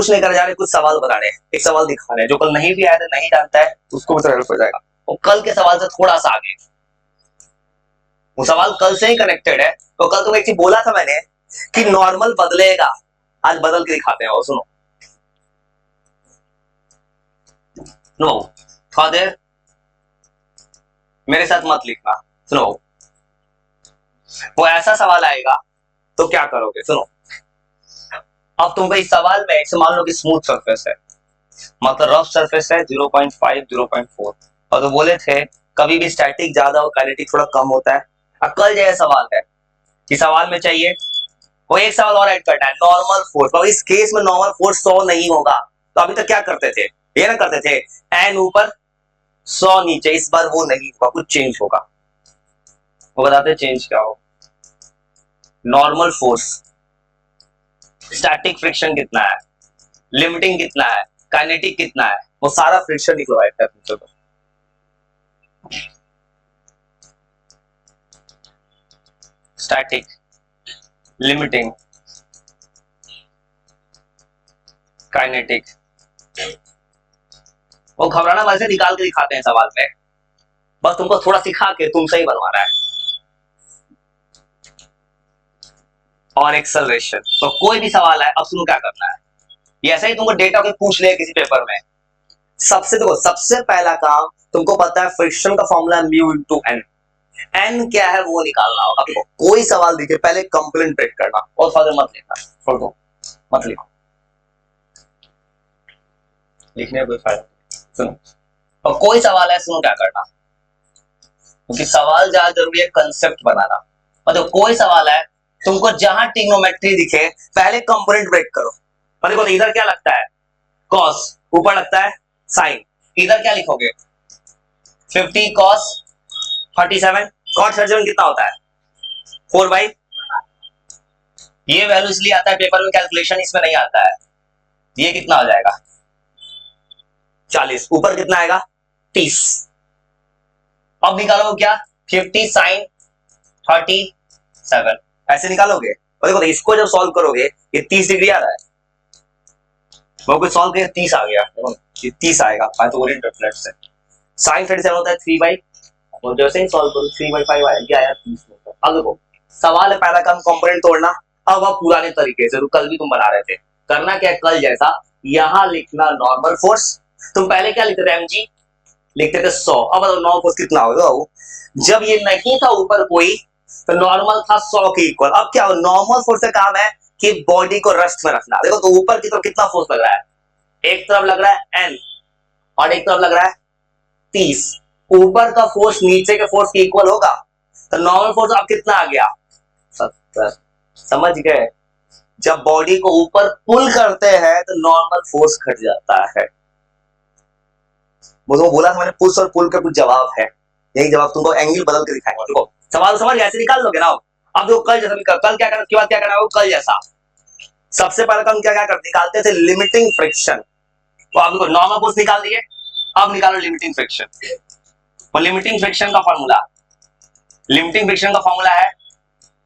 कुछ नहीं कर जा रहे, कुछ सवाल बना रहे, एक सवाल दिखा रहे हैं, जो कल नहीं भी आया था, नहीं जानता है उसको भी हेल्प हो जाएगा। वो कल के सवाल से थोड़ा सा आगे, वो सवाल कल से ही कनेक्टेड है। तो कल तुम्हें एक चीज बोला था मैंने कि नॉर्मल बदलेगा, आज बदल के दिखाते हैं। वो सुनो, नो फादर मेरे साथ मत लिखना। सुनो, वो ऐसा सवाल आएगा तो क्या करोगे? सुनो, अब तुमको इस सवाल में एक मान लो कि स्मूथ सरफेस है, मतलब रफ सरफेस है 0.5 0.4, और तो बोले थे कभी भी स्टैटिक ज्यादा और काइनेटिक थोड़ा कम होता है। अब कल जैसा सवाल है कि सवाल में चाहिए वो एक सवाल और ऐड करना है, नॉर्मल फोर्स। तो इस केस में नॉर्मल फोर्स 100 नहीं होगा। तो अभी तक क्या करते थे, ये ना करते थे एन ऊपर 100 नीचे, इस बार वो नहीं होगा, कुछ चेंज होगा। वो बताते चेंज क्या हो। नॉर्मल फोर्स, स्टैटिक फ्रिक्शन कितना है, लिमिटिंग कितना है, काइनेटिक कितना है, वो सारा फ्रिक्शन निकलवाया था। स्टैटिक, लिमिटिंग, काइनेटिक, वो घबराना वैसे निकाल के दिखाते हैं सवाल में, बस तुमको थोड़ा सिखा के तुमसे ही बनवाना है। और एक्सेलरेशन, तो कोई भी सवाल है, अब सुनो क्या करना है। ये ऐसा ही तुमको डेटा को पूछ ले किसी पेपर में, सबसे देखो, सबसे पहला काम तुमको पता है फ्रिक्शन का formula mu into N. N क्या है वो निकालना होगा। आपको कोई सवाल दिखे पहले कंप्लेंट ब्रेक करना, और फादर मत लिखना, छोड़ दो, मत लिखो, लिखने कोई फायदा नहीं। सुनो, और कोई सवाल है, सुनो क्या करना, क्योंकि सवाल ज्यादा जरूरी है कंसेप्ट बनाना। मतलब कोई सवाल है, तुमको जहां ट्रिग्नोमेट्री दिखे पहले कंपोनेंट ब्रेक करो। मतलब इधर क्या लगता है, कॉस, ऊपर लगता है साइन, इधर क्या लिखोगे 50 कॉस 37, कॉट 37 कितना होता है 4/, ये वैल्यू इसलिए आता है पेपर में कैलकुलेशन इसमें नहीं आता है। ये कितना हो जाएगा 40, ऊपर कितना आएगा 30। अब निकालोगे क्या 50 साइन 37, ऐसे निकालोगे। और देखो इसको जब सॉल्व करोगे ये 30 डिग्री आ रहा है, वो कुछ सॉल्व किया 30 आ गया, देखो ये 30 आएगा पाइथागोरियन ट्रिपलेट से। साइन 37 होता है 3/, और जैसे ही सॉल्व करो 3/5 आया, क्या आया 30। अब देखो सवाल है पहला काम कंपोनेंट तोड़ना। अब आप पुराने तरीके से, तो कल भी तुम बना रहे थे, करना क्या कल जैसा, यहां लिखना नॉर्मल फोर्स। तुम पहले क्या लिखते थे एमजी, लिखते थे 100। अब नॉर्मल फोर्स कितना होगा, जब ये नहीं था ऊपर कोई तो नॉर्मल था 100 के इक्वल। अब क्या नॉर्मल फोर्स का काम है कि बॉडी को रेस्ट में रखना। देखो तो ऊपर की तरफ कितना फोर्स लग रहा है, एक तरफ लग रहा है एन और एक तरफ लग रहा है 30। ऊपर का फोर्स नीचे के फोर्स के इक्वल होगा, तो नॉर्मल फोर्स अब कितना आ गया 70। समझ गए, जब बॉडी को ऊपर पुल करते हैं तो नॉर्मल फोर्स घट जाता है। वो बोला था मैंने, पुश और पुल का कुछ जवाब है, यही जवाब तुमको एंगल बदल के दिखाएंगे। देखो सवाल समझ ऐसे निकाल लोगे ना। अब देखो कल जैसा, कल क्या करना, उसके बाद क्या करना है कल जैसा। सबसे पहले हम क्या क्या करते निकालते थे लिमिटिंग फ्रिक्शन। तो आप देखो नॉर्मल फोर्स निकाल दिए, अब निकालो लिमिटिंग फ्रिक्शन। और लिमिटिंग फ्रिक्शन का फॉर्मूला, लिमिटिंग फ्रिक्शन का फॉर्मूला है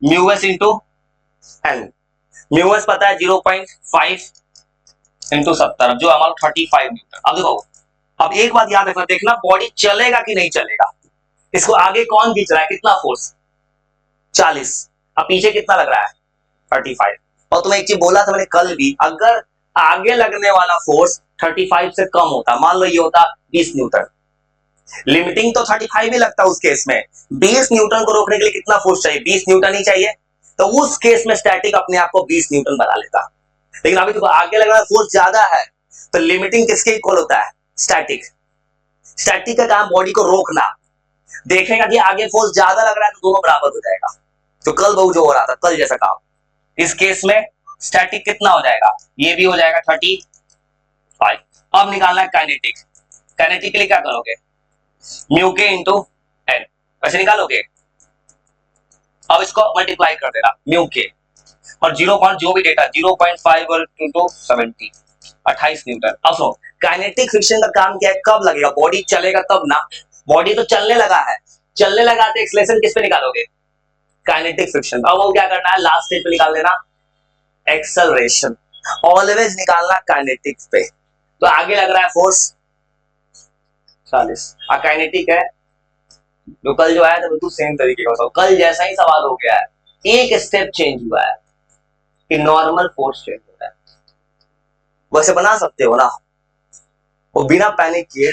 mu S into N. Mu S पता है 0.5 इंटू 70, जो हमारा 35 न्यूटन। अब देखो, अब एक बात याद रखना, देखना बॉडी चलेगा कि नहीं चलेगा। इसको आगे कौन खींच रहा है, कितना फोर्स 40, अब पीछे कितना लग रहा है 35। और तुम्हें एक चीज बोला था मैंने कल भी, अगर आगे लगने वाला फोर्स 35 से कम होता, मान लो ये होता 20 न्यूटन, लिमिटिंग तो 35 ही लगता उस केस में, 20 न्यूटन को रोकने के लिए कितना फोर्स चाहिए 20 न्यूटन ही चाहिए। तो उस केस में स्टैटिक अपने आप को 20 न्यूटन बना लेता। लेकिन अभी देखो आगे लग रहा फोर्स ज्यादा है, तो लिमिटिंग किसके इक्वल होता है स्टैटिक। स्टैटिक का काम बॉडी को रोकना, देखेगा कि आगे फोर्स ज्यादा लग रहा है तो दोनों बराबर हो जाएगा। तो कल बहु जो हो रहा था कल जैसा काम, इस केस में स्टैटिक कितना हो जाएगा, ये भी हो जाएगा 35। अब निकालना है काइनेटिक। काइनेटिक के लिए क्या करोगे म्यू के इंटू एन, वैसे निकालोगे। अब इसको मल्टीप्लाई कर देना म्यू के और 0. जो भी डेटा 0.5 और इंटू 70, 28 न्यूटन। अब सुनो काइनेटिक फ्रिक्शन का काम क्या है, कब लगेगा बॉडी चलेगा तब ना। बॉडी तो चलने लगा है, चलने लगा तो एक्सेलरेशन किस पे निकालोगे काइनेटिक फ्रिक्शन। अब वो क्या करना है लास्ट स्टेज पे निकाल देना एक्सेलरेशन। ऑलवेज निकालना काइनेटिक्स पे। तो आगे लग रहा है फोर्स 40, काइनेटिक है। जो कल जो आया था बिल्कुल सेम तरीके का, कल जैसा ही सवाल हो गया है, एक स्टेप चेंज हुआ है कि नॉर्मल फोर्स चेंज हो रहा है। वैसे बना सकते हो ना, वो बिना पैनिक किए,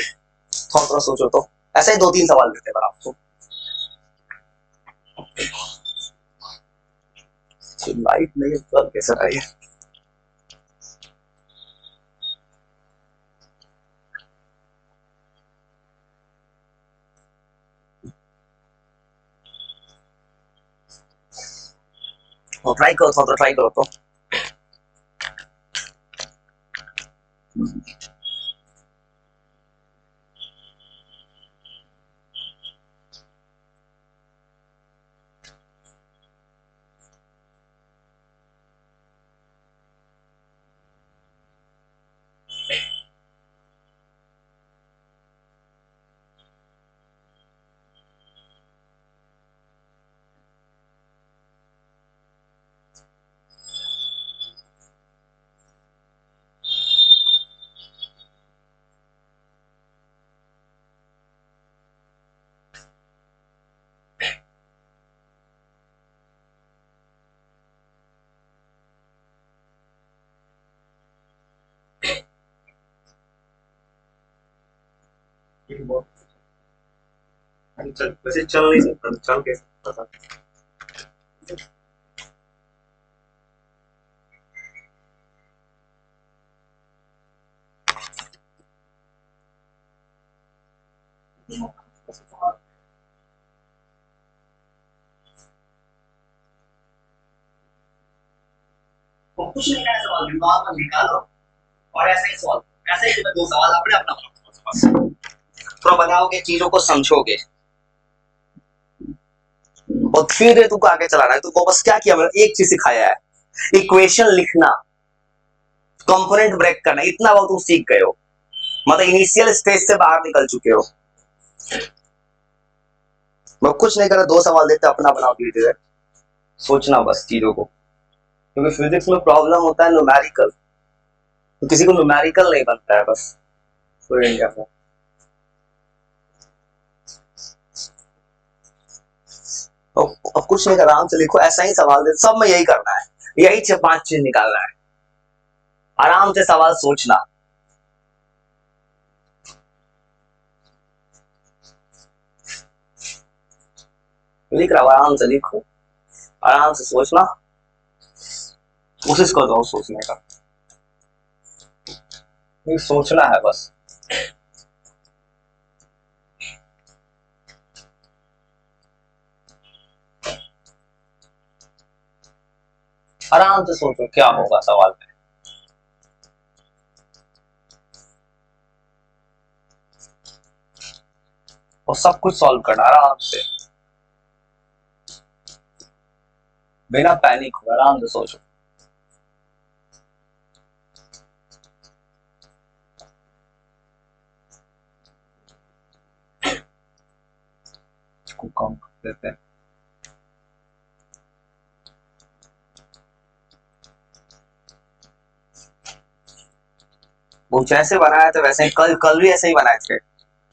थोड़ा सोचो तो। ऐसे ही 2-3 सवाल देते हैं आपको। लाइट नहीं है, कैसे आई है? ट्राई करो, थोड़ा ट्राई करो तो। चल, वैसे चल नहीं सकता, चल कैसे सकता था? कुछ नहीं करना, सवाल दिमाग में निकालो और ऐसे ही सॉल्व। ऐसे ही 2 सवाल अपने अपना बनाओ, थोड़ा बनाओगे, चीजों को समझोगे और फिर तुमको आगे चलाना है। तुमको बस क्या किया, मैंने एक चीज सिखाया है, इक्वेशन लिखना, कंपोनेंट ब्रेक करना, इतना वो तुम सीख गए हो। मतलब इनिशियल स्टेज से बाहर निकल चुके हो। मैं कुछ नहीं कर रहा, 2 सवाल देते अपना बनाओ, धीरे-धीरे सोचना बस चीजों को। क्योंकि फिजिक्स में प्रॉब्लम होता है न्यूमेरिकल, तो किसी को न्यूमेरिकल नहीं बनता है बस पूरे इंडिया में। तो अब कुछ नहीं कर, आराम से लिखो, ऐसा ही सवाल दे, सब में यही करना है, यही 5 चीज निकालना है। आराम से सवाल सोचना, लिख रहा हूं, आराम से लिखो, आराम से सोचना, कोशिश कर रहा हूं सोचने का, ये सोचना है बस। आराम से सोचो क्या होगा सवाल में, और सब कुछ सॉल्व करना आराम से, बिना पैनिक हो, आराम से सोचो। इसको कम कर देते हैं। वो जैसे बनाया था वैसे ही, कल कल भी ऐसे ही बनाए थे,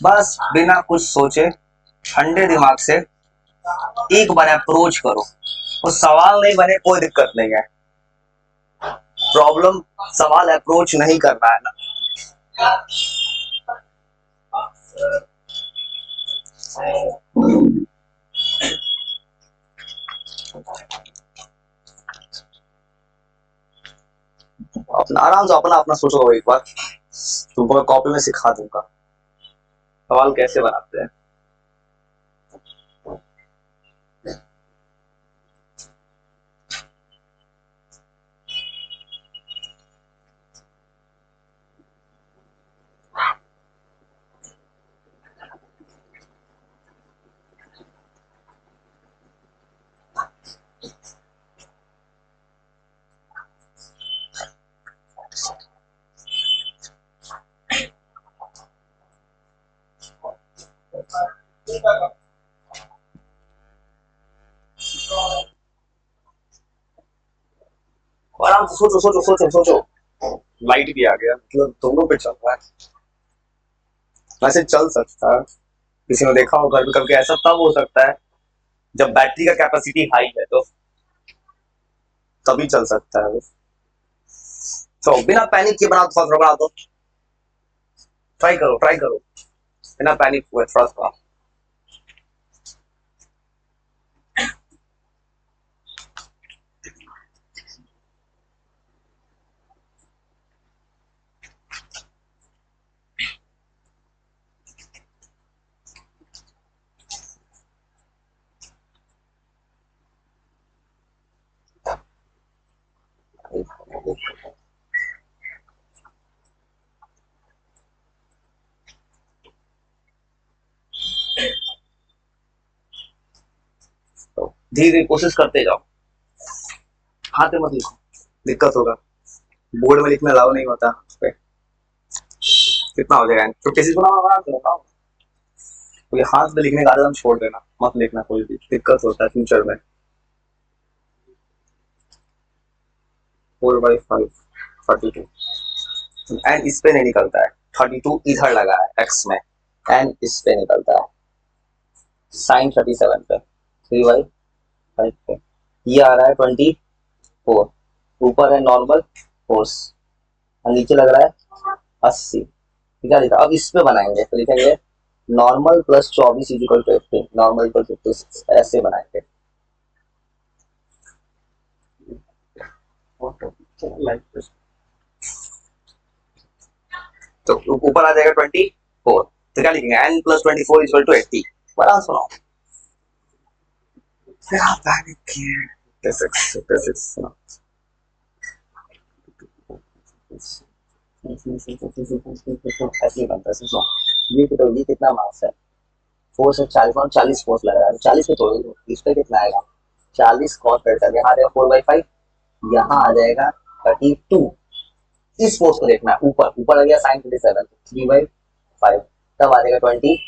बस बिना कुछ सोचे ठंडे दिमाग से एक बार अप्रोच करो। वो सवाल नहीं बने कोई दिक्कत नहीं है, प्रॉब्लम सवाल अप्रोच नहीं करना है ना। अपना आराम से अपना अपना सोचो, एक बार तुमको कॉपी में सिखा दूंगा सवाल कैसे बनाते हैं। आराम से सोचो सोचो सोचो सोचो। लाइट भी आ गया, मतलब दोनों पे चल रहा है। वैसे चल सकता है, किसी ने देखा होगा घर करके, ऐसा तब हो सकता है जब बैटरी का कैपेसिटी हाई है, तो तभी चल सकता है वो। तो बिना पैनिक के बना, थोड़ा बना दो, ट्राई करो ट्राई करो, बिना पैनिक हुए थोड़ा थोड़ा। तो धीरे धीरे कोशिश करते जाओ, हाथ में मत लिखो, दिक्कत होगा, बोर्ड में लिखना अलाउ नहीं होता उस पे। कितना हो जाएगा 56 बना बताओ। तो ये हाथ में लिखने का आदत छोड़ देना, मत लिखना कोई भी, दिक्कत होता है फ्यूचर में। 4/5 32 एंड इस पे नहीं निकलता है, 32 इधर लगा है एक्स में, एंड इस पे निकलता है साइन 37 पे, 3/5 पे ये आ रहा है 24, ऊपर है नॉर्मल फोर्स और नीचे लग रहा है 80। ठीक है, लिखा। अब इस पे बनाएंगे तो लिखेंगे normal plus 24 equal to 15, normal equal to 56, ऐसे बनाएंगे। तो ऊपर आ जाएगा 24, तो क्या लिखेंगे n प्लस 24 इक्वल टू 80। बड़ा सुनो, क्या पैनिक किए, ऐसे ही बनता है। सुनो, ये कितना मास है, फोर्स है 40, 40 फोर्स लग रहा है, 40 पे तोड़ दो, इस पे कितना आएगा 40 कॉस करता है, यहाँ आ जाएगा 4/5, यहाँ आ जाएगा 32। इस फोर्स को देखना है, ऊपर ऊपर आ गया साइन 37, 3/5, तब आ जाएगा 24,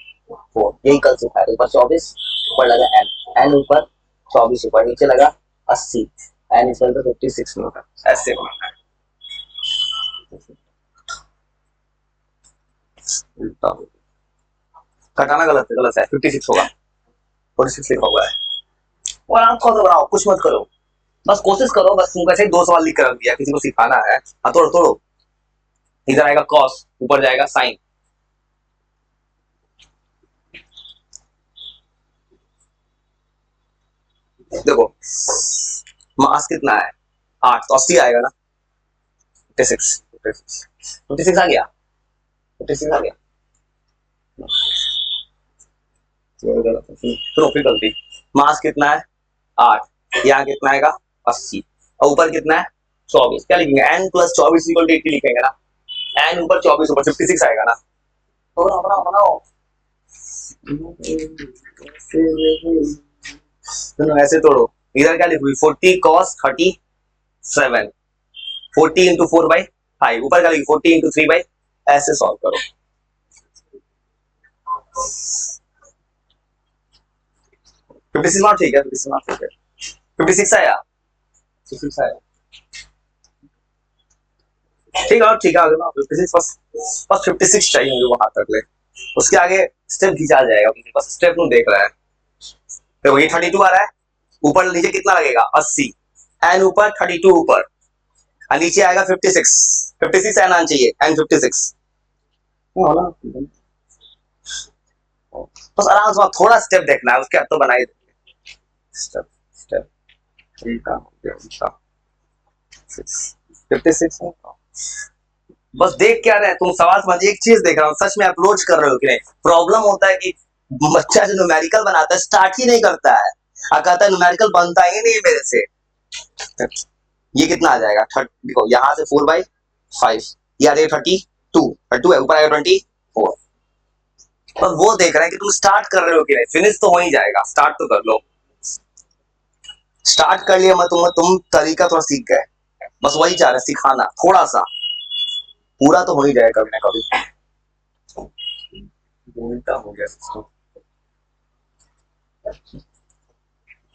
यही कल सिखाया था। ऊपर 24, ऊपर लगा एन, एन ऊपर 24, ऊपर नीचे लगा 80, एन इक्वल टू 56 न्यूटन, ऐसे बनाना है। घटाना गलत है, गलत है, 56 होगा, 46 लिखा हुआ है। और आप खुद बनाओ, कुछ मत करो, बस कोशिश करो, बस तुमको ऐसे ही 2 सवाल लिख कर रख दिया, किसी को सिखाना है। हाँ तोड़ो तोड़ो, इधर आएगा कॉस, ऊपर जाएगा साइन, देखो मास कितना है 8, तो 80 आएगा ना, 56 56 आ गया, 56 आ गया। सुनो फिर गलती, मास कितना है 8, यहाँ कितना आएगा 80, और ऊपर कितना है 24, क्या लिखेंगे n प्लस 24 इक्वल टू 80 लिखेंगे ना, n ऊपर 24 ऊपर 56 आएगा ना, तो बनाओ बनाओ बनाओ। सुनो ऐसे तोड़ो, इधर क्या लिखोगे 40 cos 37, 40 इंटू 4/5, ऊपर क्या लिखोगे 40 इंटू 3/, ऐसे सॉल्व करो। फिफ्टी सिक्स नॉट ठीक है, 56 नॉट ठीक है, 56 आया, 56 आया, ठीक है ठीक है, आगे ना 56 बस, बस 56 चाहिए मुझे वहां तक ले, उसके आगे स्टेप खींचा जाएगा, बस स्टेप में देख रहा है। तो ये 32 आ रहा है, ऊपर नीचे कितना लगेगा 80, एन ऊपर 32 ऊपर, और नीचे आएगा 56, 56 एन आना चाहिए, एन 56 बस आराम से थोड़ा स्टेप देखना है, उसके बाद तो बनाई स्टेप स्टेप, उल्टा उल्टा 56 है। बस देख क्या रहे हैं तुम, सवाल समझिए, एक चीज देख रहा हूँ, सच में अप्रोच कर रहे हो कि नहीं। प्रॉब्लम होता है कि बच्चा जो न्यूमेरिकल बनाता है स्टार्ट ही नहीं करता है, कहता है न्यूमेरिकल बनता ही नहीं मेरे से। ये कितना आ जाएगा, देखो यहाँ से 4/5, ये आ जाएगा 32, 32 है, ऊपर आएगा 24, बस वो देख रहे हैं कि तुम स्टार्ट कर रहे हो कि नहीं, फिनिश तो हो ही जाएगा, स्टार्ट तो कर लो। स्टार्ट कर लिया, मैं तुम तरीका थोड़ा सीख गए, बस वही चाह रहे सिखाना, थोड़ा सा, पूरा तो हो ही जाएगा कभी ना कभी। उल्टा हो गया,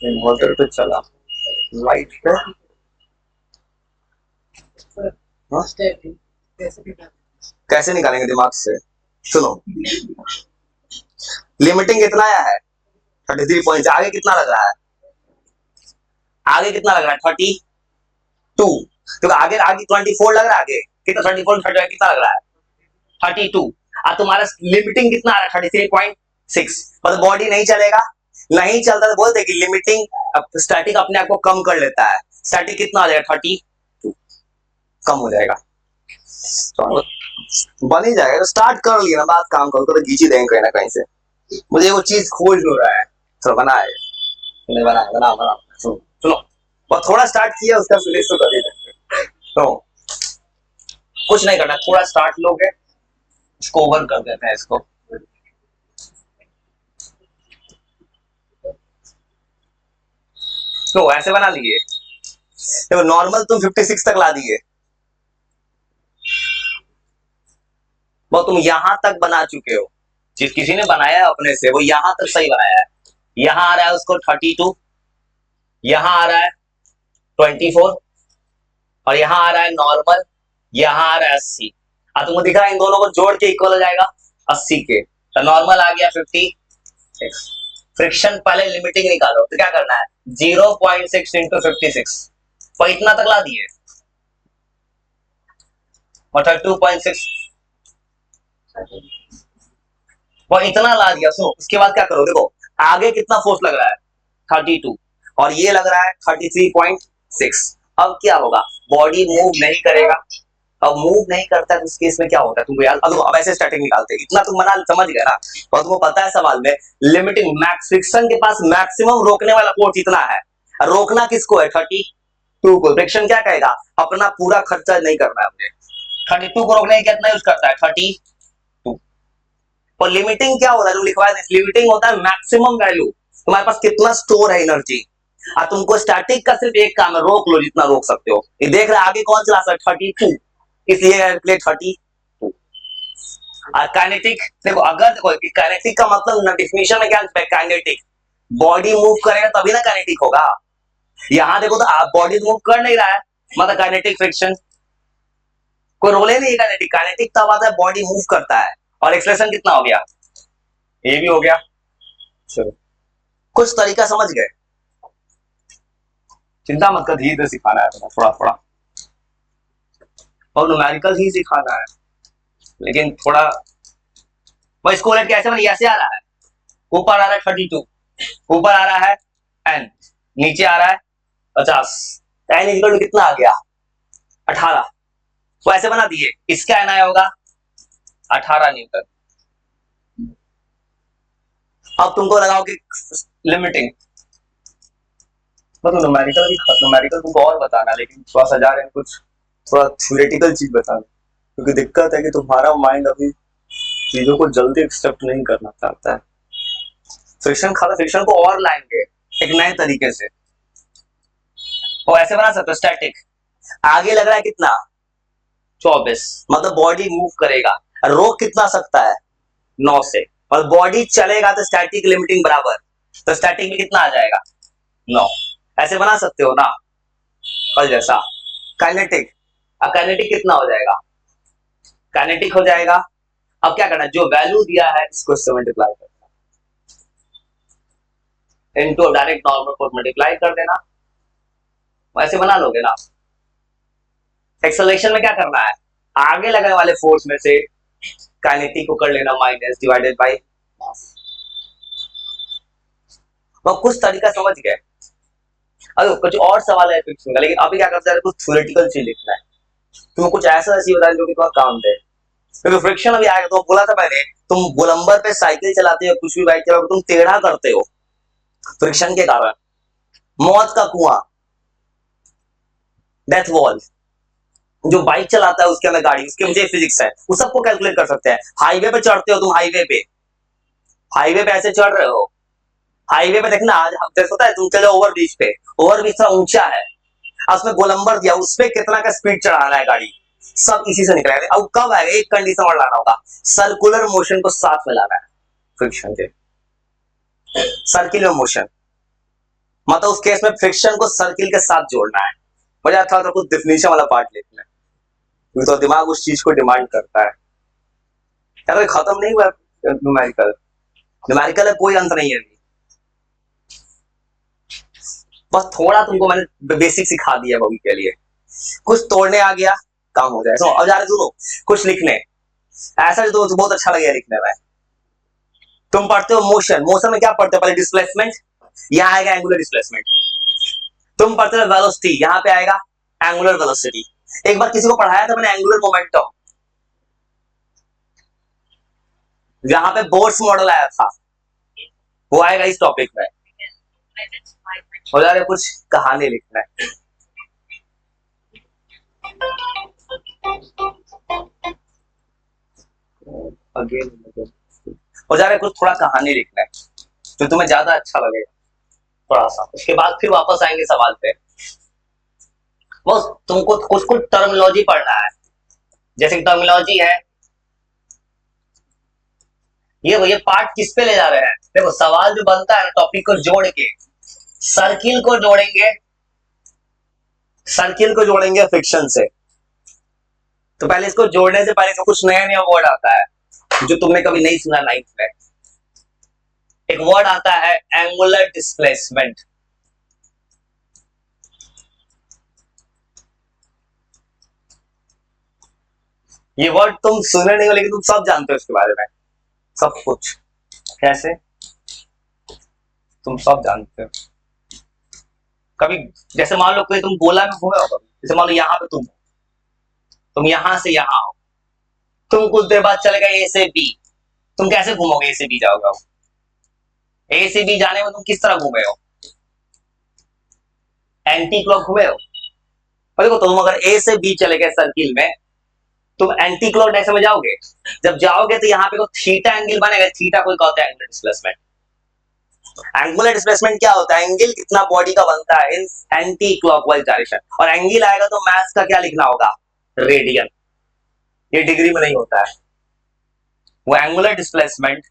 इन्वर्टर पे चला, लाइट पे हाँ? कैसे निकालेंगे दिमाग से? सुनो, लिमिटिंग कितना आया है 33 पॉइंट। आगे कितना लग रहा है? आगे कितना लग रहा है? 32। तो आगे आगे 24 लग रहा है। आगे कितना? 24 30 कितना लग रहा है? 32। अब तुम्हारा लिमिटिंग कितना आ रहा है? 33.6। मतलब बॉडी नहीं चलेगा, नहीं चलता तो बोलते कि लिमिटिंग स्टैटिक अपने आप को कम कर लेता है। स्टैटिक कितना हो जाएगा? 32 कम हो जाएगा। तो बन ही जाएगा। तो स्टार्ट कर लिया ना, बात काम करो तो घींच ही देंगे कहीं ना कहीं से। मुझे वो चीज खोज हो रहा है। चलो बनाए, नहीं बनाए, बना बना। सुनो सुनो, और थोड़ा स्टार्ट किया उसका फिनिश तो कर ही देंगे। तो कुछ नहीं करना, थोड़ा स्टार्ट लोगे, इसको ओवर कर देते हैं इसको। तो ऐसे बना लिए। तो नॉर्मल तुम 56 तक ला दिए, वो तुम यहां तक बना चुके हो। जिस किसी ने बनाया है अपने से, वो यहां तक सही बनाया है। यहां आ रहा है उसको 32, यहां आ रहा है 24, और यहां आ रहा है नॉर्मल, यहां आ रहा है 80। अब तुमको दिख रहा है इन दोनों को जोड़ के इक्वल हो जाएगा 80 के। तो नॉर्मल आ गया 56। फ्रिक्शन पहले लिमिटिंग निकालो, तो क्या करना है? 0.6 इंटू 56, और इतना तक ला दिए, और 32.6, वो इतना ला दिया। सुनो, उसके बाद क्या करो, देखो आगे कितना फोर्स लग रहा है? 32, और ये लग रहा है 33.6। अब क्या होगा? बॉडी मूव नहीं करेगा। अब मूव नहीं करता है तो उस केस में क्या होता है तुमको यार? अब ऐसे स्टैटिक निकालते हैं, इतना तुम बना समझ गए ना। और तुमको पता है सवाल में लिमिटिंग मैक्स फ्रिक्शन के पास मैक्सिमम रोकने वाला फोर्स इतना है। रोकना किसको है? 32 को। फ्रिक्शन क्या कहेगा? अपना पूरा खर्चा नहीं करना है मुझे। 32 को रोकने के कितना यूज करता है? 32। और लिमिटिंग क्या होता है? जो लिखवाया लिमिटिंग होता है मैक्सिमम वैल्यू, तुम्हारे पास कितना स्टोर है एनर्जी। तुमको स्टैटिक का सिर्फ एक काम है, रोक लो जितना रोक सकते हो। ये देख रहे आगे कौन चला सकता है? 32, इसलिए प्ले 32। और काइनेटिक देखो, अगर देखो काइनेटिक का मतलब डेफिनेशन में क्या है? काइनेटिक बॉडी मूव करेगा तभी ना काइनेटिक होगा। यहां देखो तो आप बॉडी मूव कर नहीं रहा है, मतलब काइनेटिक फ्रिक्शन कोई रोल ही नहीं है। काइनेटिक काइनेटिक तब आता है बॉडी मूव करता है। और एक्सप्रेशन कितना हो गया? ये भी हो गया। चलो, कुछ तरीका समझ गए? चिंता मत कर, धीरे धीरे सिखाना है थोड़ा थोड़ा, और न्यूमेरिकल ही सिखाना है, लेकिन थोड़ा। वो इसको कैसे बना? ऐसे आ रहा है, ऊपर आ रहा है 32, ऊपर आ रहा है n, नीचे आ रहा है 50। n इक्वल टू कितना आ गया? 18। तो ऐसे बना दिए, इसका n आया होगा 18 न्यूटन। अब तुमको लगाओ कि लिमिटिंग, मतलब न्यूमेरिकल ही खत्म। न्यूमेरिकल तुमको और बताना, लेकिन थोड़ा सा जा रहे हैं कुछ थोड़ा थ्योरेटिकल चीज बताना, क्योंकि दिक्कत है कि तुम्हारा माइंड अभी चीजों को जल्दी एक्सेप्ट नहीं करना चाहता है। फ्रिक्शन को और लाएंगे एक नए तरीके से, और ऐसे बना सकते हो। स्टैटिक आगे लग रहा है कितना? 24, मतलब बॉडी मूव करेगा। रोक कितना सकता है? 9 से। और बॉडी चलेगा तो स्टैटिक लिमिटिंग बराबर, तो स्टैटिक में कितना आ जाएगा? 9। ऐसे बना सकते हो ना, कल जैसा। काइनेटिक, अब काइनेटिक कितना हो जाएगा? काइनेटिक हो जाएगा। अब क्या करना? जो वैल्यू दिया है इसको 7 मल्टीप्लाई करना, इनटू डायरेक्ट नॉर्मल को मल्टीप्लाई कर देना, वैसे बना लोगे ना। एक्सेलरेशन में क्या करना है? आगे लगने वाले फोर्स में से काइनेटिक को कर लेना माइनस डिवाइडेड बाय मास। तो कुछ तरीका समझ गए? अगर कुछ और सवाल है फिक्स में, लेकिन अभी क्या करते हैं, कुछ थ्योरेटिकल चीज लिखना है। तुम कुछ ऐसा चीज बता जो कि तुम्हारा काम दे, क्योंकि फ्रिक्शन अभी आएगा। तो बोला था मैंने, तुम गोलंबर पे साइकिल चलाते हो, कुछ भी बाइक चलाते हो, तुम टेढ़ा करते हो फ्रिक्शन के कारण। मौत का कुआं, डेथ वॉल, जो बाइक चलाता है उसके अंदर गाड़ी, उसके मुझे फिजिक्स है, वो सबको कैलकुलेट कर सकते हैं। हाईवे पे चढ़ते हो तुम, हाईवे पे ऐसे चढ़ रहे हो, हाईवे पे देखना, आज होता है तुम चले ओवर ब्रिज पे, ओवर ब्रिज थोड़ा ऊंचा है, उसमें गोलंबर दिया, उसपे कितना का स्पीड चढ़ाना है गाड़ी, सब इसी से निकलेगा। अब कब आएगा? एक कंडीशन और लाना होगा, सर्कुलर मोशन को साथ में लाना है फ्रिक्शन के। सर्कुलर मोशन मतलब उस केस में फ्रिक्शन को सर्किल के साथ जोड़ना है। मुझे था तो कुछ डिफिनेशन वाला पार्ट लिखना है। तो दिमाग उस चीज को डिमांड करता है। यार ये खत्म नहीं हुआ न्यूमेरिकल, न्यूमेरिकल है कोई अंत नहीं है अभी। बस थोड़ा तुमको मैंने बेसिक सिखा दिया अभी के लिए, कुछ तोड़ने आ गया काम हो जाए। अब जा रहे सुनो कुछ लिखने, ऐसा तो बहुत अच्छा लगेगा लिखने में। तुम पढ़ते हो मोशन, मोशन में क्या पढ़ते हो पहले? डिस्प्लेसमेंट, यहाँ आएगा एंगुलर डिस्प्लेसमेंट। तुम पढ़ते हो वेलोसिटी, यहाँ पे आएगा एंगुलर वेलोसिटी। एक बार किसी को पढ़ाया था मैंने एंगुलर मोमेंटम, यहाँ पे बोर्ड्स मॉडल आया था, वो आएगा इस टॉपिक में। हो जा रहे कुछ कहानी लिखना है। हो जा रहे कुछ थोड़ा कहानी लिखना है जो तुम्हें ज्यादा अच्छा लगेगा थोड़ा सा, उसके बाद फिर वापस आएंगे सवाल पे। बस तुमको कुछ कुछ टर्मिनोलॉजी पढ़ना है, जैसे टर्मिनोलॉजी है ये पार्ट किस पे ले जा रहे हैं। देखो सवाल जो बनता है टॉपिक को जोड़ के, सर्किल को जोड़ेंगे, सर्किल को जोड़ेंगे फ्रिक्शन से। तो पहले इसको जोड़ने से पहले तो कुछ नया नया वर्ड आता है जो तुमने कभी नहीं सुना नाइन्थ में। एक वर्ड आता है एंगुलर डिस्प्लेसमेंट। ये वर्ड तुम सुने नहीं हो लेकिन तुम सब जानते हो इसके बारे में, सब कुछ। कैसे? तुम सब जानते हो। कभी जैसे मान लो कोई तुम गोला में घूमे हो कभी, जैसे मान लो यहाँ पे तुम यहां से यहां हो, तुम कुछ देर बाद चले गए ए से बी, तुम कैसे घूमोगे? ए से बी जाओगे, ए से बी जाने में तुम किस तरह घूमे हो? एंटी क्लॉक घूमे हो। और देखो तुम अगर ए से बी चले गए सर्किल में, तुम एंटी क्लॉक डायरेक्शन में जाओगे। जब जाओगे तो यहाँ पे को थीटा एंगल बनेगा, थीटा को कहते हैं एंगुलर डिस्प्लेसमेंट। एंगुलर डिस्प्लेसमेंट क्या होता है? एंगल कितना बॉडी का बनता है इन एंटी क्लॉकवाइज डायरेक्शन। और एंगल आएगा तो मैथ्स का क्या लिखना होगा? रेडियन। ये डिग्री में नहीं होता है। वो एंगुलर डिस्प्लेसमेंट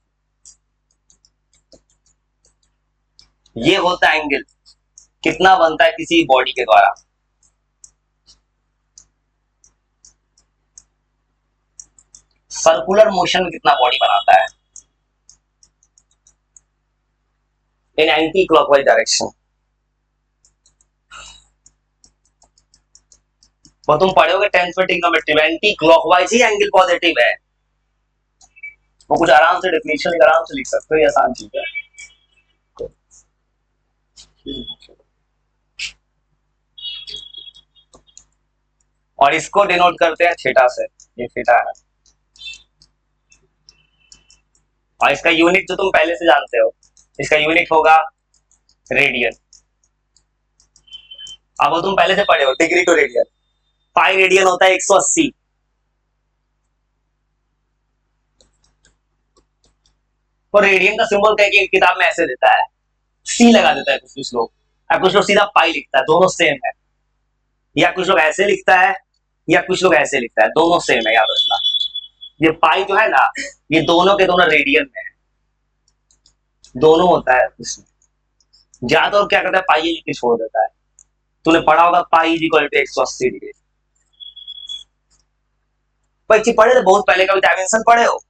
ये होता है एंगल कितना बनता है किसी बॉडी के द्वारा। सर्कुलर मोशन में कितना बॉडी बनाता है इन एंटी क्लॉकवाइज डायरेक्शन। वो तुम पढ़ोगे 10th में ट्रिग्नोमेट्री में, एंटी क्लॉकवाइज ही एंगल पॉजिटिव है। वो कुछ आराम से डेफिनेशन आराम से लिख सकते हो, ये आसान चीज है। और इसको डिनोट करते हैं थीटा से, ये थीटा है। और इसका यूनिट जो तुम पहले से जानते हो, इसका यूनिट होगा रेडियन। अब वो तुम पहले से पढ़े हो degree to radian. Pi radian होता है 180। तो रेडियन का सिंबल कह के किताब में ऐसे देता है, सी लगा देता है कुछ लोग, कुछ लोग सीधा पाई लिखता है, दोनों सेम है। या कुछ लोग ऐसे लिखता है या कुछ लोग ऐसे लिखता है, दोनों सेम है, याद रखना। ये पाई जो है ना, ये दोनों के दोनों रेडियन में है, दोनों होता है उसमें। ज्यादा और क्या करता है, पाई लिख के छोड़ देता है। तूने पढ़ा होगा पाई इक्वल टू 180 डिग्री। पढ़े थे बहुत पहले, कभी डायमेंशन पढ़े हो?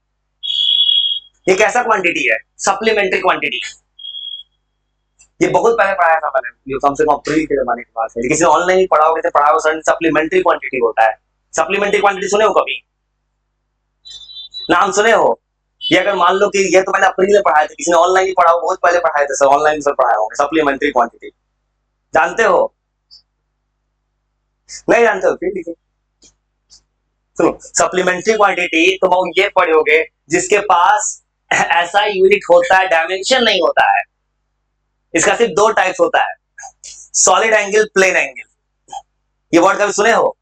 ये कैसा क्वांटिटी है? Supplementary quantity. ये बहुत पहले पढ़ाया था मैंने, ये कम से कम अप्रैल के जमाने की बात है। किसी ऑनलाइन ही पढ़ा होगा, पढ़ा होगा। सप्लीमेंट्री क्वांटिटी होता है। सप्लीमेंट्री क्वांटिटी सुने हो कभी? नाम सुने हो? ये अगर मान लो कि ये तो मैंने अप्रैल में पढ़ाया था, किसी ने ऑनलाइन ही पढ़ा हो, बहुत पहले पढ़ाए थे, सब ऑनलाइन सर पढ़ाए होंगे। सप्लीमेंट्री क्वांटिटी जानते हो? नहीं जानते हो? ठीक है सुनो, सप्लीमेंट्री क्वांटिटी तुम ये पढ़ोगे जिसके पास ऐसा यूनिट होता है, डायमेंशन नहीं होता है। इसका सिर्फ दो टाइप्स होता है, सॉलिड एंगल, प्लेन एंगल। ये वर्ड कभी सुने हो?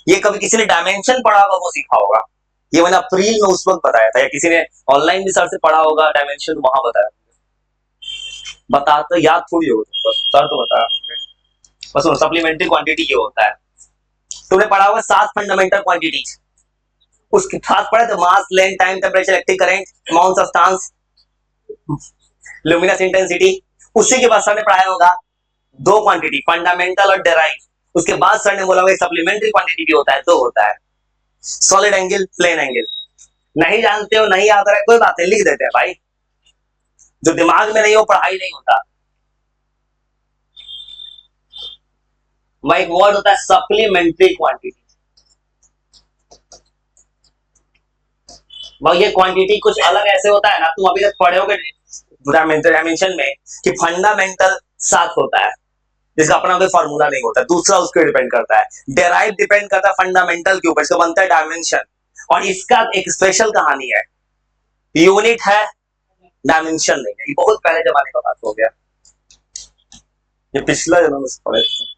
ये कभी किसी ने डायमेंशन पढ़ा होगा, वो सीखा होगा। ये मैंने अप्रैल में उस वक्त बताया था, या किसी ने ऑनलाइन भी सर से पढ़ा होगा डायमेंशन, वहां बताया। बता तो याद थोड़ी होगा, बस सर तो बताया। बस सप्लीमेंट्री क्वांटिटी ये होता है। तुमने पढ़ा होगा 7 फंडामेंटल क्वांटिटीज, उसके साथ पढ़े तो mass, length, time, temperature, electric current, amount substance, luminous intensity. उसी के बाद सर ने पढ़ाया होगा 2 क्वांटिटी, फंडामेंटल और डेराइव। उसके बाद सर ने बोला होगा सप्लीमेंट्री क्वांटिटी भी होता है, 2 होता है। Solid angle, plane angle. नहीं जानते हो, नहीं आता है, कोई बात नहीं, लिख देते हैं भाई। जो दिमाग में नहीं हो पढ़ाई नहीं होता। वह एक वर्ड होता है सप्लीमेंट्री क्वांटिटी। वह ये क्वांटिटी कुछ अलग ऐसे होता है ना, तुम अभी तक पढ़े होगे डायमेंशन में कि फंडामेंटल 7 होता है, जिसका अपना कोई फॉर्मूला नहीं होता। दूसरा उसके डिपेंड करता है, डेराइव डिपेंड करता है फंडामेंटल के ऊपर, इसका बनता है डायमेंशन। और इसका एक स्पेशल कहानी है, यूनिट है, डायमेंशन नहीं है। ये बहुत पहले जमाने का बात हो गया, ये पिछला जन्म से पढ़े थे।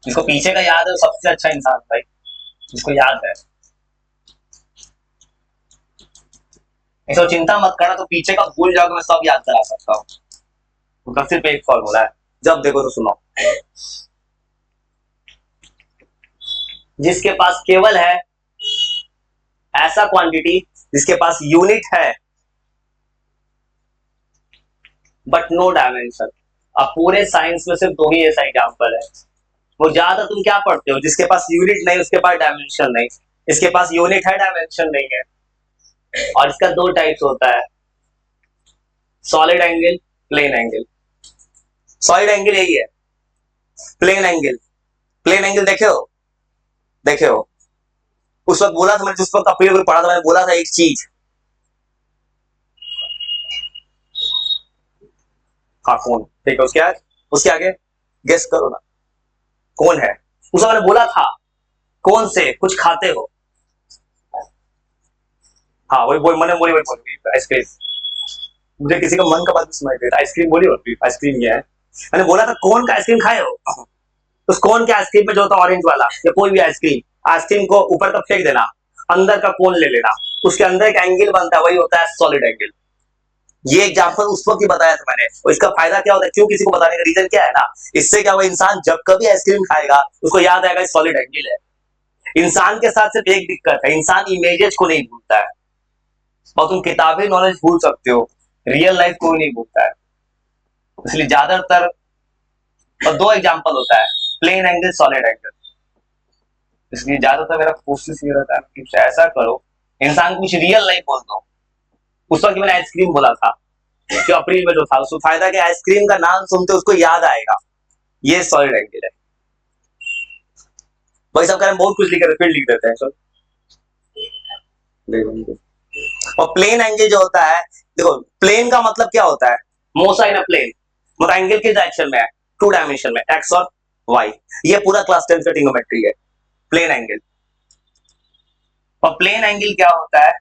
जिसको पीछे का याद है वो सबसे अच्छा इंसान भाई, जिसको याद है। ऐसा चिंता मत करना, तो पीछे का भूल जाओगे, मैं सब याद करा सकता हूँ। उनका सिर्फ एक फॉर्मूला है, जब देखो तो सुनो। जिसके पास केवल है ऐसा क्वांटिटी जिसके पास यूनिट है बट नो डायमेंशन। अब पूरे साइंस में सिर्फ 2 ही ऐसा एग्जाम्पल है। वो ज्यादा तुम क्या पढ़ते हो, जिसके पास यूनिट नहीं उसके पास डायमेंशन नहीं, इसके पास यूनिट है डायमेंशन नहीं है। और इसका 2 टाइप्स होता है, solid angle, plane angle. Solid angle यही है, प्लेन एंगल, प्लेन एंगल देखे हो, देखे हो। उस वक्त बोला था मैंने, जिस वक्त अपील पढ़ा था, मैंने बोला था एक चीज, हाँ कौन, ठीक है, उसके आगे गेस करो ना कौन है। उस वक्त मैंने बोला था कौन से कुछ खाते हो, हाँ वही बोल, मैंने बोली वही बोली, आइसक्रीम। मुझे किसी का मन का बात सुनाई दे रहा, आइसक्रीम बोली होती, आइसक्रीम ये है। मैंने बोला था कौन का आइसक्रीम खाए हो, उस कौन के आइसक्रीम में जो होता है ऑरेंज वाला, या कोई भी आइसक्रीम, आइसक्रीम को ऊपर का फेंक देना, अंदर का कोन ले लेना, उसके अंदर एक एंगल बनता है, वही होता है सॉलिड एंगल। ये एग्जाम्पल उस वक्त ही बताया था मैंने। और इसका फायदा क्या होता है, क्यों किसी को बताने का रीजन क्या है ना, इससे क्या हुआ, इंसान जब कभी आइसक्रीम खाएगा उसको याद आएगा सॉलिड एंगल है। इंसान के साथ सिर्फ एक दिक्कत है, इंसान इमेजेस को नहीं भूलता है। और तुम किताबी नॉलेज भूल सकते हो, रियल लाइफ कोई नहीं भूलता है। इसलिए ज्यादातर, और 2 एग्जाम्पल होता है, प्लेन एंगल, सॉलिड एंगल। इसलिए ज्यादातर मेरा कोशिश ये रहता है कि ऐसा करो, इंसान को कुछ रियल लाइफ बोल दो। उस वक्त मैंने आइसक्रीम बोला था, जो अप्रैल में जो था, उसको फायदा क्या, आइसक्रीम का नाम सुनते उसको याद आएगा, ये सॉलिड एंगल है। वही सब करें, बहुत कुछ लिख फिर लिख देते हैं। और प्लेन एंगल जो होता है, देखो प्लेन का मतलब क्या होता है, मोसा इन अ प्लेन, मतलब एंगल किस डायरेक्शन में है, 2 डायमेंशन में, एक्स और वाई। ये पूरा क्लास 10 का ट्रिग्नोमेट्री है, प्लेन एंगल। और प्लेन एंगल क्या होता है,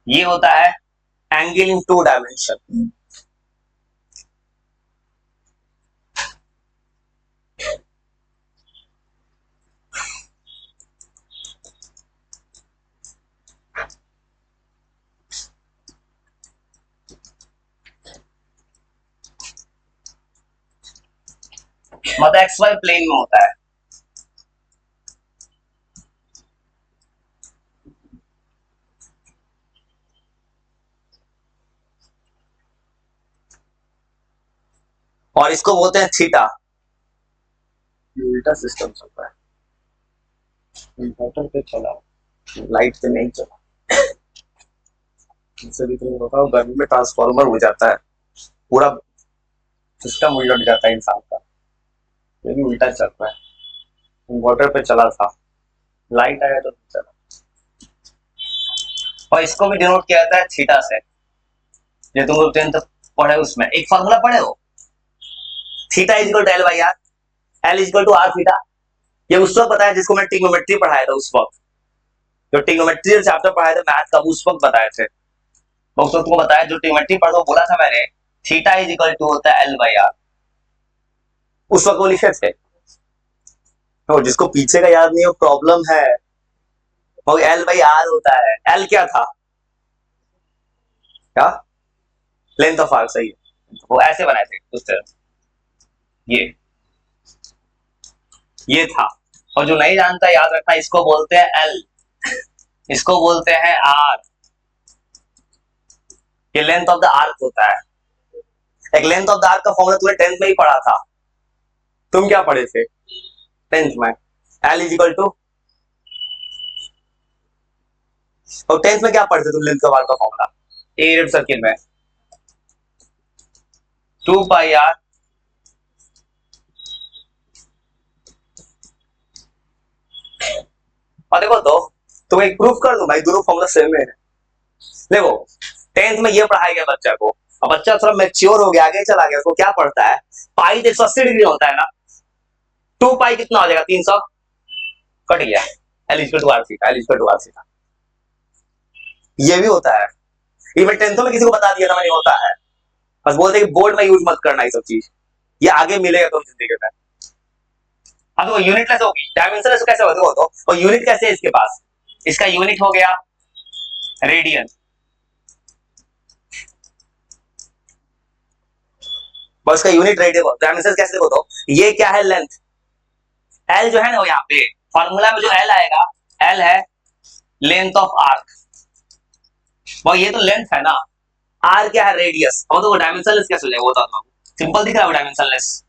ये होता है एंगल इन 2 डायमेंशन। मतलब एक्स वाई प्लेन में होता है। और इसको बोलते हैं थीटा। उल्टा सिस्टम चल रहा है, इन्वर्टर पे चला, लाइट पे नहीं चला। इससे भी तुम बताओ, गर्मी में ट्रांसफार्मर हो जाता है, पूरा सिस्टम उलट जाता है इंसान का। ये भी उल्टा चल रहा है, इन्वर्टर पे चला था, लाइट आया तो चला। और इसको भी डिनोट किया जाता है थीटा से, जो तुम लोग 10th पढ़े उसमें एक फॉर्मूला पढ़े हो, theta is equal to L by R, L is equal to R theta. ये उस वक्त बताया जिसको मैं ट्रिग्नोमेट्री पढ़ाया था, उस वक्त जो ट्रिग्नोमेट्री चैप्टर पढ़ाया था मैथ का, उस वक्त बताए थे। उस वक्त तुमको बताया, जो ट्रिग्नोमेट्री पढ़ा बोला था मैंने, थीटा इज इक्वल टू होता है एल बाई आर, उस वक्त वो लिखे थे। तो जिसको पीछे का याद नहीं हो, प्रॉब्लम है। वो एल बाई आर होता है, एल क्या था, क्या, लेंथ ऑफ आर्क, सही है। वो ऐसे बनाए थे उस तरह, ये था। और जो नहीं जानता याद रखना, इसको बोलते हैं एल, इसको बोलते हैं आर। ये लेंथ ऑफ द आर्क होता है। एक लेंथ ऑफ द आर्क का फॉर्मूला तुमने 10th में ही पढ़ा था, तुम क्या पढ़े थे 10th में? एल इज इक्वल टू, और 10th में क्या पढ़े थे तुम? लेंथ का वार का फॉर्मूला एरिया सर्किल में 2 पाई आर और देखो तो तुम एक प्रूफ कर दो भाई, दोनों फॉर्मूला सेम है। देखो 10th में ये पढ़ाया गया बच्चा को, अब बच्चा थोड़ा मैच्योर हो गया, आगे चला गया, उसको क्या पढ़ता है, पाई 180 डिग्री होता है ना, 2 पाई कितना हो जाएगा 300, कट गया, L equal to R theta, L equal to R theta. ये भी होता है, ये मैं 10th में किसी को बता दिया था, मैंने होता है, बस बोलते कि बोर्ड में यूज मत करना ये सब चीज, ये आगे मिलेगा तो जिंदगी में। अब वो यूनिटलेस होगी, डायमेंशनलेस कैसे होगा देखो तो, और यूनिट कैसे है इसके पास, इसका यूनिट हो गया रेडियन, बस का यूनिट रेडियन, डायमेंशन कैसे देखो तो, ये क्या है लेंथ, एल जो है ना वो यहाँ पे फॉर्मूला में जो एल आएगा, एल है लेंथ ऑफ आर्क, वो ये तो लेंथ है ना, आर क्या है रेडियस, और तो वो डायमेंशनलेस कैसे हो जाएगा वो तो सिंपल दिख रहा है वो डायमेंशनलेस।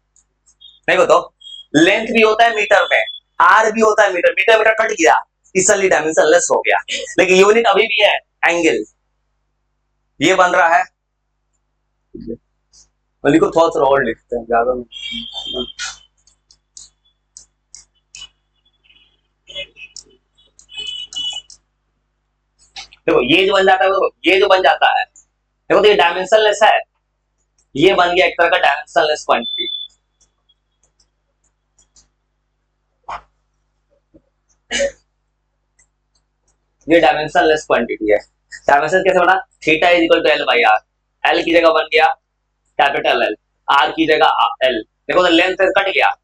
देखो तो लेंथ भी होता है मीटर में, आर भी होता है मीटर, मीटर मीटर कट गया इसलिए डायमेंशनलेस हो गया, लेकिन यूनिट अभी भी है एंगल, ये बन रहा है, लिखो थोड़ा सा और लिखते हैं ज्यादा। देखो ये जो बन जाता है, ये जो बन जाता है, देखो तो ये डायमेंशनलेस है, ये बन गया एक तरह का डायमेंशनलेस क्वांटिटी। ये डायमेंशनलेस क्वांटिटी है, डायमेंशन कैसे बना, theta is equal to L by R, L की जगह बन गया कैपिटल एल, आर की जगह एल, देखो तो लेंथ कट गया,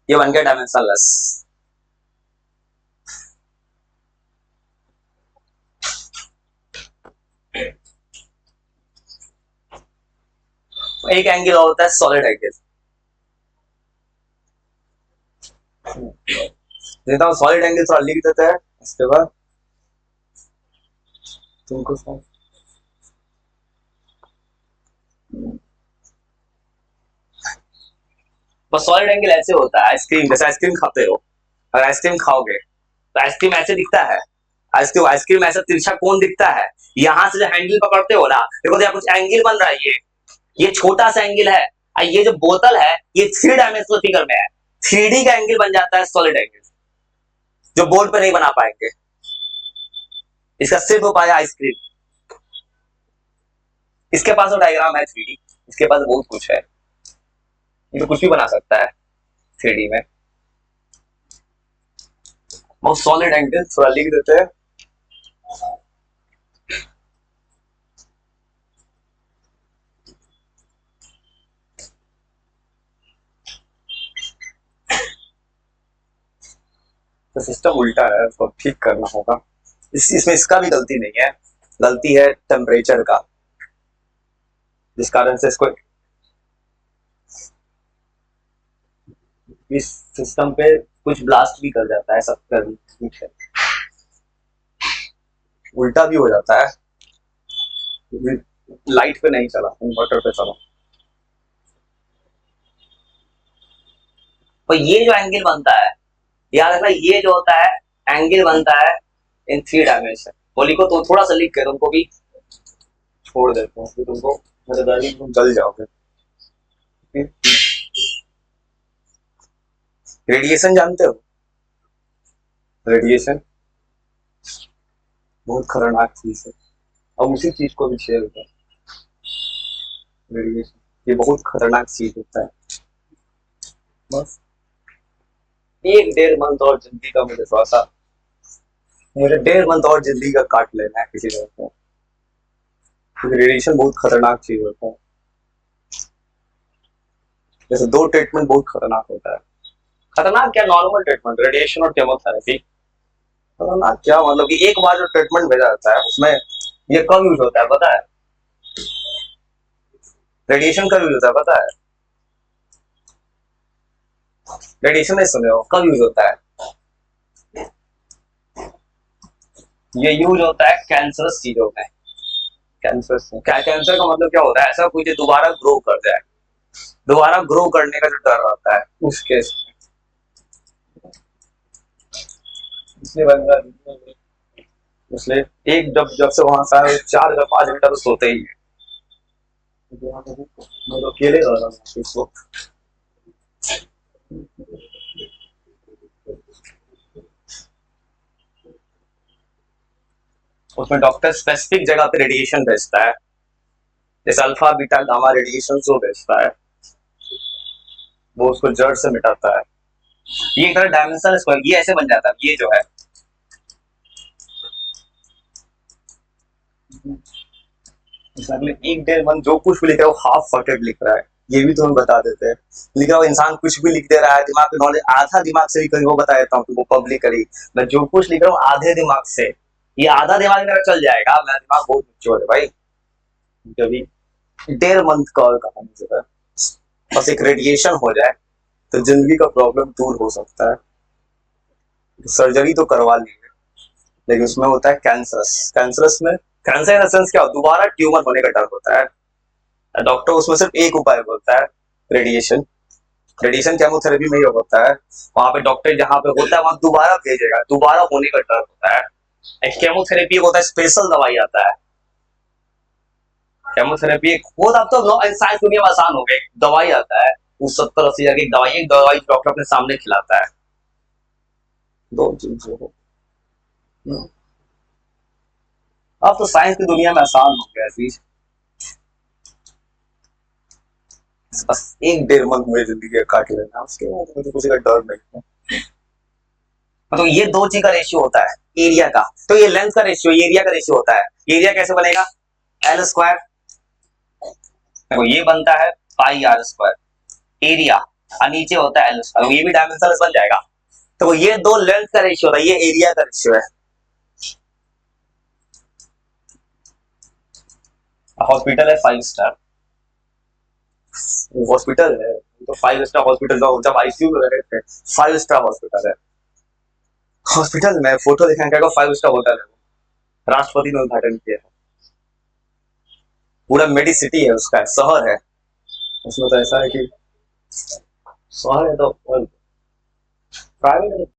ये बन गया डायमेंशनलेस। एक एंगल होता है सॉलिड एंगल, देता हूं सॉलिड एंगल थोड़ा लिख देते हैं, इसके बाद तुमको बस सॉलिड एंगल ऐसे होता है, आइसक्रीम जैसे आइसक्रीम खाते हो, अगर आइसक्रीम खाओगे तो आइसक्रीम ऐसे दिखता है, आइसक्रीम आइसक्रीम ऐसा तिरछा कोण दिखता है, यहां से जो हैंडल पकड़ते हो ना, देखो तो यहाँ कुछ एंगल बन रहा है, ये छोटा सा एंगल है, और ये जो बोतल है ये 3 डायमेंशनल फिगर में है, 3D का एंगल बन जाता है सॉलिड एंगल, जो बोर्ड पे नहीं बना पाएंगे, इसका सिर्फ हो पाया आइसक्रीम। इसके पास वो डायग्राम है 3D, इसके पास बहुत कुछ है, ये तो कुछ भी बना सकता है 3D में। वो सॉलिड एंगल थोड़ा लिख देते हैं, तो सिस्टम उल्टा है, उसको ठीक करना होगा, इसमें इसका भी गलती नहीं है, गलती है टेम्परेचर का, जिस कारण से इसको इस सिस्टम पे कुछ ब्लास्ट भी कर जाता है, सब कर ठीक है, उल्टा भी हो जाता है, लाइट पे नहीं चला, इन्वर्टर पे चला। तो ये जो एंगल बनता है, याद रखना, ये जो होता है एंगल बनता है इन 3 डायमेंशन, बोली को तो थोड़ा सा लिख के तुमको भी छोड़ देता हूँ, तुमको मेरे दादी तुम जल जाओगे। रेडिएशन जानते हो, रेडिएशन बहुत खतरनाक चीज है, और उसी चीज को भी शेयर होता है, रेडिएशन ये बहुत खतरनाक चीज होता है, बस 1-1.5 मंथ और जिंदगी का मुझे थोड़ा सा, मुझे 1.5 मंथ और जिंदगी का काट लेना है किसी तरह से, रेडिएशन बहुत खतरनाक चीज होता है, जैसे 2 ट्रीटमेंट बहुत खतरनाक होता है, खतरनाक क्या, नॉर्मल ट्रीटमेंट, रेडिएशन और केमोथेरेपी, खतरनाक क्या मतलब कि एक बार जो ट्रीटमेंट भेजा जाता है उसमें ये कब यूज होता है पता है, रेडिएशन कब यूज होता है पता है, रेडिएशन नहीं सुने हो, कब यूज होता है, ये यूज होता है कैंसरस चीजों में, कैंसर का मतलब क्या होता है, ऐसा कुछ दोबारा ग्रो कर जाए, दोबारा ग्रो करने का जो डर रहता है उस केस में, इसलिए बंदा, इसलिए एक जब जब से वहां से आए 4 या 5 घंटा तो सोते ही है। मैं तो अकेले रह रहा हूँ इस वक्त। उसमें डॉक्टर स्पेसिफिक जगह पे रेडिएशन भेजता है, जैसे अल्फा बीटा गामा रेडिएशन जो भेजता है वो उसको जड़ से मिटाता है। ये एक तरह डायमेंशनल स्क्वायर, ये ऐसे बन जाता है, ये जो है एक 1.5 मंथ जो कुछ भी लिख रहा है वो हाफ फटेड लिख रहा है, ये भी तुम्हें बता देते हैं। लिख रहा हो इंसान कुछ भी लिख दे रहा है, दिमाग पे नॉलेज आधा दिमाग से लिख वो बता देता हूँ कि वो पब्लिकली मैं जो कुछ लिख रहा हूँ आधे दिमाग से, ये आधा दिमाग मेरा चल जाएगा, मेरा दिमाग बहुत मैच्योर है भाई। जब 1.5 मंथ का और कहानी जो है, बस एक रेडिएशन हो जाए तो जिंदगी का प्रॉब्लम दूर हो सकता है। सर्जरी तो करवा ली है, लेकिन उसमें होता है कैंसरस, कैंसरस में कैंसर इन सेंस क्या, दोबारा ट्यूमर होने का डर होता है। डॉक्टर उसमें सिर्फ एक उपाय बोलता है, रेडिएशन। रेडिएशन केमोथेरेपी में ये होता है, वहां पे डॉक्टर जहां पे होता है वहां दोबारा भेजेगा, दोबारा होने का डर होता है। एक केमोथेरेपी होता है, स्पेशल दवाई आता है केमोथेरेपी, एक वो अब तो साइंस दुनिया में आसान हो गई, दवाई आता है वो 70-80 हजार की दवाई, एक दवाई डॉक्टर अपने सामने खिलाता है। दो चीजें अब तो साइंस की दुनिया में आसान हो गया चीज। बस 1-1.5 मंथ मेरी जिंदगी काट लेना, उसके बाद मुझे किसी का डर नहीं है। मतलब ये दो चीज का रेशियो होता है एरिया का, तो ये लेंथ का रेशियो, एरिया का रेशियो होता है। एरिया कैसे बनेगा, एल स्क्वायर, देखो ये बनता है पाई आर स्क्वायर एरिया, और नीचे होता है एल स्क्वायर, ये भी डायमेंशनल बन जाएगा। तो ये दो लेंथ का रेशियो है, ये एरिया का रेशियो है। हॉस्पिटल है 5 स्टार, हॉस्पिटल है तो 5 स्टार हॉस्पिटल, जब आईसीयू में रहे थे 5 स्टार हॉस्पिटल है। हॉस्पिटल में फोटो दिखाने का 5 स्टार होटल है, राष्ट्रपति ने उद्घाटन किया है, पूरा मेडी सिटी है उसका, शहर है। उसमें तो ऐसा है कि शहर है तो प्राइवेट